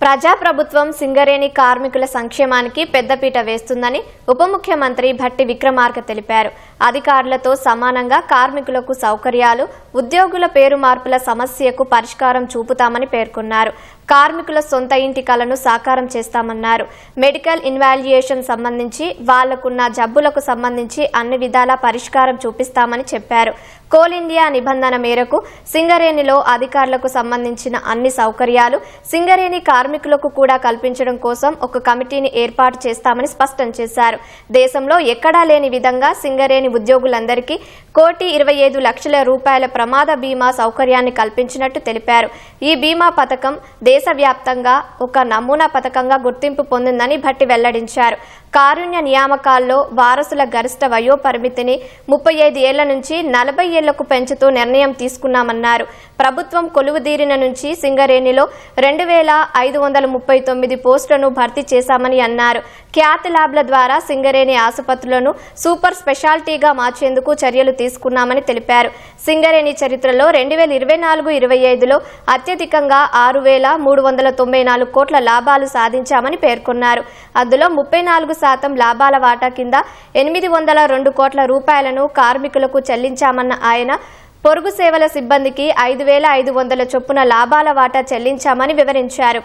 ప్రజాప్రభుత్వం సింగరేణి కార్మికుల సంక్షేమానికి పెద్దపీట వేస్తుందని ఉప ముఖ్యమంత్రి భట్టి విక్రమార్క తెలిపారు. అధికారులతో సమానంగా కార్మికులకు సౌకర్యాలు, ఉద్యోగుల పేరు మార్పుల సమస్యకు పరిష్కారం చూపుతామని పేర్కొన్నారు. కార్మికుల సొంత ఇంటి కలను సాకారం చేస్తామన్నారు. మెడికల్ ఇన్వాల్యుయేషన్ సంబంధించి వాళ్లకున్న జబ్బులకు సంబంధించి అన్ని విధాల పరిష్కారం చూపిస్తామని చెప్పారు. కోల్ ఇండియా నిబంధన మేరకు సింగరేణిలో అధికారులకు సంబంధించిన అన్ని సౌకర్యాలు సింగరేణి కార్మికులకు కూడా కల్పించడం కోసం ఒక కమిటీని ఏర్పాటు చేస్తామని స్పష్టం చేశారు. దేశంలో ఎక్కడా లేని విధంగా సింగరేణి ఉద్యోగులందరికీ ₹1,25,00,000 ప్రమాద బీమా సౌకర్యాన్ని కల్పించినట్టు తెలిపారు. ఈ బీమా పథకం దేశవ్యాప్తంగా ఒక నమూనా పథకంగా గుర్తింపు పొందిందని భట్టి వెల్లడించారు. కారుణ్య నియామకాల్లో వారసుల గరిష్ట వయో పరిమితిని 35 ఏళ్ల నుంచి 40 ఏళ్లకు పెంచుతూ నిర్ణయం తీసుకున్నామన్నారు. ప్రభుత్వం కొలువుదీరిన నుంచి సింగరేణిలో 2,539 పోస్టులను భర్తీ చేశామని అన్నారు. ఖ్యాతి ల్యాబ్ల ద్వారా సింగరేణి ఆసుపత్రులను సూపర్ స్పెషాలిటీగా మార్చేందుకు చర్యలు తీసుకున్నామని తెలిపారు. సింగరేణి చరిత్రలో 2024-25లో అత్యధికంగా 6,394 కోట్ల లాభాలు సాధించామని పేర్కొన్నారు. అందులో 34% లాభాల వాటా కింద 802 కోట్ల రూపాయలను కార్మికులకు చెల్లించామన్న ఆయన పొరుగు సేవల సిబ్బందికి 5,500 చొప్పున లాభాల వాటా చెల్లించామని వివరించారు.